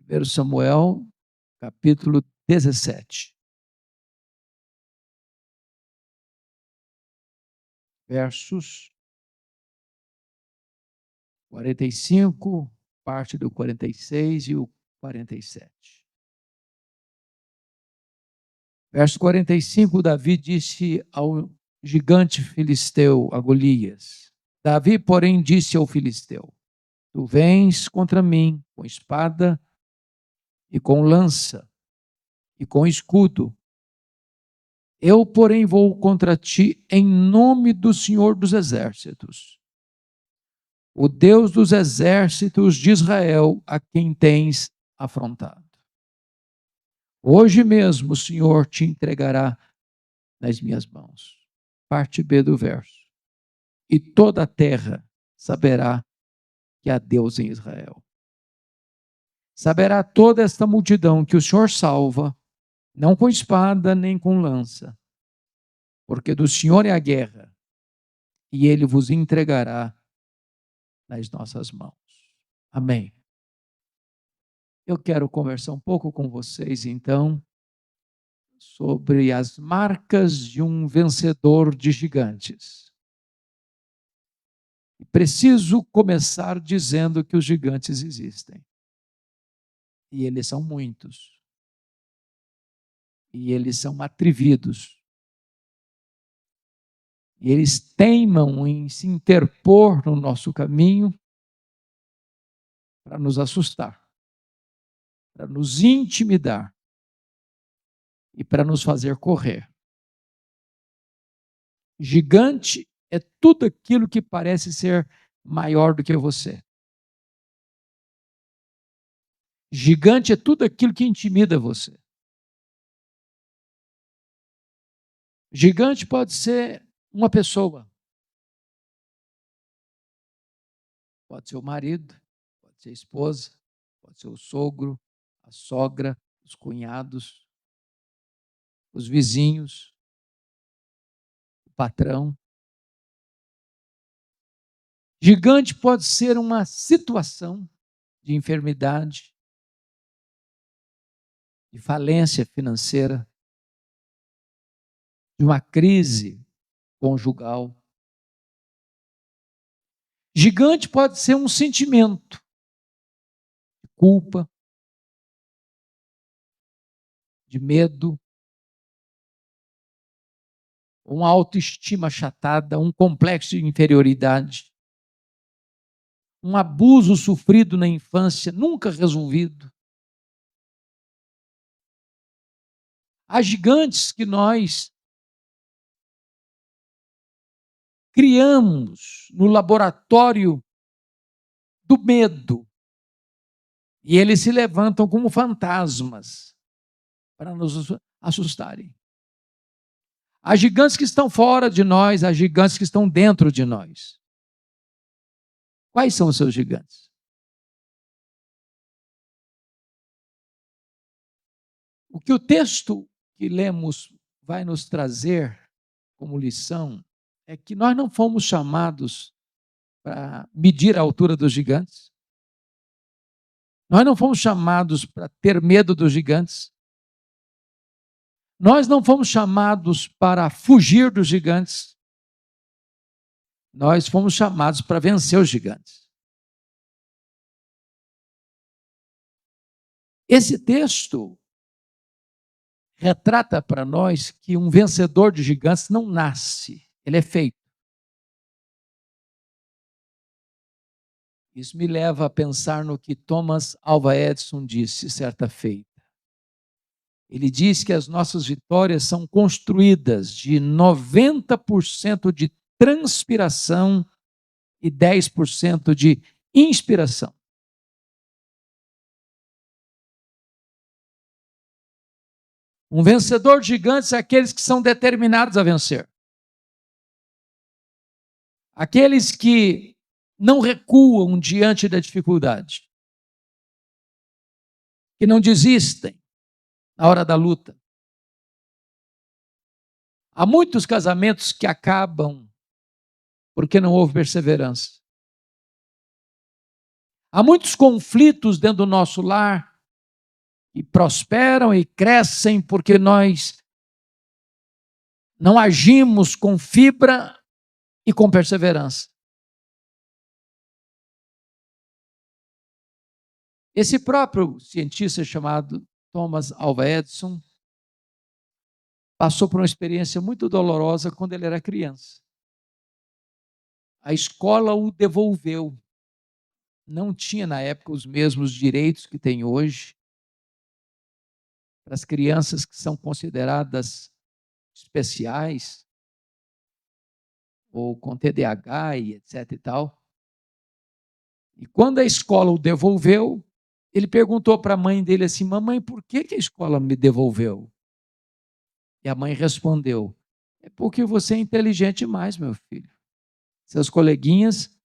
1 Samuel, capítulo 17. Versos 45, parte do 46 e o 47. Verso 45, Davi disse ao gigante filisteu, a Golias. Davi, porém, disse ao filisteu: Tu vens contra mim com espada e com lança e com escudo. Eu, porém, vou contra ti em nome do Senhor dos Exércitos, o Deus dos exércitos de Israel, a quem tens afrontado. Hoje mesmo o Senhor te entregará nas minhas mãos. Parte B do verso. E toda a terra saberá que há Deus em Israel. Saberá toda esta multidão que o Senhor salva, não com espada nem com lança, porque do Senhor é a guerra, e ele vos entregará nas nossas mãos. Amém. Eu quero conversar um pouco com vocês, então, sobre as marcas de um vencedor de gigantes. Preciso começar dizendo que os gigantes existem. E eles são muitos. E eles são atrevidos. E eles teimam em se interpor no nosso caminho para nos assustar, para nos intimidar e para nos fazer correr. Gigante é tudo aquilo que parece ser maior do que você. Gigante é tudo aquilo que intimida você. Gigante pode ser uma pessoa. Pode ser o marido, pode ser a esposa, pode ser o sogro, a sogra, os cunhados, os vizinhos, o patrão. Gigante pode ser uma situação de enfermidade, de falência financeira, de uma crise conjugal. Gigante pode ser um sentimento de culpa, de medo, uma autoestima achatada, um complexo de inferioridade, um abuso sofrido na infância, nunca resolvido. Há gigantes que nós criamos no laboratório do medo, e eles se levantam como fantasmas para nos assustarem. Há gigantes que estão fora de nós, há gigantes que estão dentro de nós. Quais são os seus gigantes? O que o texto que lemos vai nos trazer como lição é que nós não fomos chamados para medir a altura dos gigantes. Nós não fomos chamados para ter medo dos gigantes. Nós não fomos chamados para fugir dos gigantes. Nós fomos chamados para vencer os gigantes. Esse texto retrata para nós que um vencedor de gigantes não nasce, ele é feito. Isso me leva a pensar no que Thomas Alva Edison disse certa feita. Ele diz que as nossas vitórias são construídas de 90% de transpiração e 10% de inspiração. Um vencedor de gigantes é aqueles que são determinados a vencer. Aqueles que não recuam diante da dificuldade. Que não desistem na hora da luta. Há muitos casamentos que acabam porque não houve perseverança. Há muitos conflitos dentro do nosso lar e prosperam e crescem porque nós não agimos com fibra e com perseverança. Esse próprio cientista chamado Thomas Alva Edison passou por uma experiência muito dolorosa quando ele era criança. A escola o devolveu. Não tinha na época os mesmos direitos que tem hoje para as crianças que são consideradas especiais ou com TDAH e etc e tal. E quando a escola o devolveu, ele perguntou para a mãe dele assim: mamãe, por que a escola me devolveu? E a mãe respondeu: é porque você é inteligente demais, meu filho. Seus coleguinhas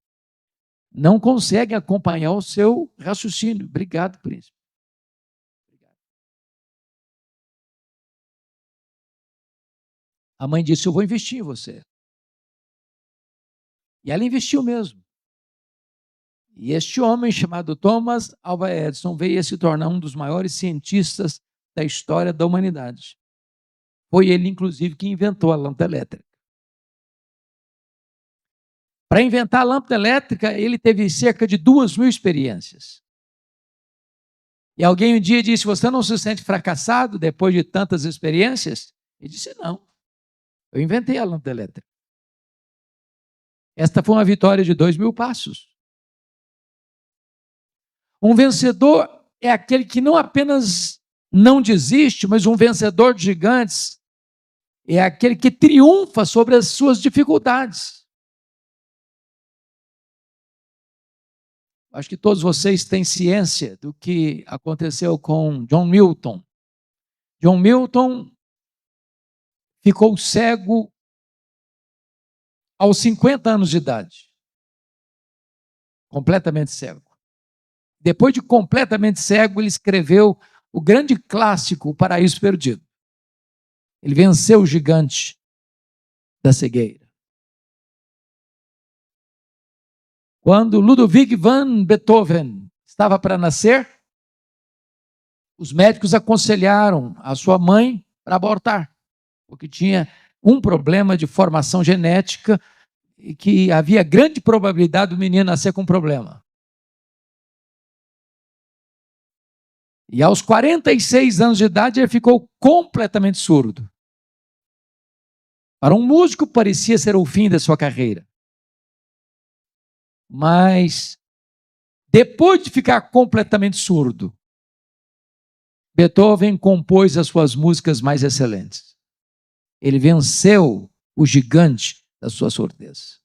não conseguem acompanhar o seu raciocínio. Obrigado, príncipe. Obrigado. A mãe disse: eu vou investir em você. E ela investiu mesmo. E este homem chamado Thomas Alva Edison veio a se tornar um dos maiores cientistas da história da humanidade. Foi ele, inclusive, que inventou a lâmpada elétrica. Para inventar a lâmpada elétrica, ele teve cerca de 2.000 experiências. E alguém um dia disse: você não se sente fracassado depois de tantas experiências? Ele disse: não, eu inventei a lâmpada elétrica. Esta foi uma vitória de 2.000 passos. Um vencedor é aquele que não apenas não desiste, mas um vencedor de gigantes é aquele que triunfa sobre as suas dificuldades. Acho que todos vocês têm ciência do que aconteceu com John Milton. John Milton ficou cego aos 50 anos de idade. Completamente cego. Depois de completamente cego, ele escreveu o grande clássico, O Paraíso Perdido. Ele venceu o gigante da cegueira. Quando Ludwig van Beethoven estava para nascer, os médicos aconselharam a sua mãe para abortar, porque tinha um problema de formação genética e que havia grande probabilidade do menino nascer com um problema. E aos 46 anos de idade ele ficou completamente surdo. Para um músico parecia ser o fim da sua carreira. Mas depois de ficar completamente surdo, Beethoven compôs as suas músicas mais excelentes. Ele venceu o gigante da sua surdez.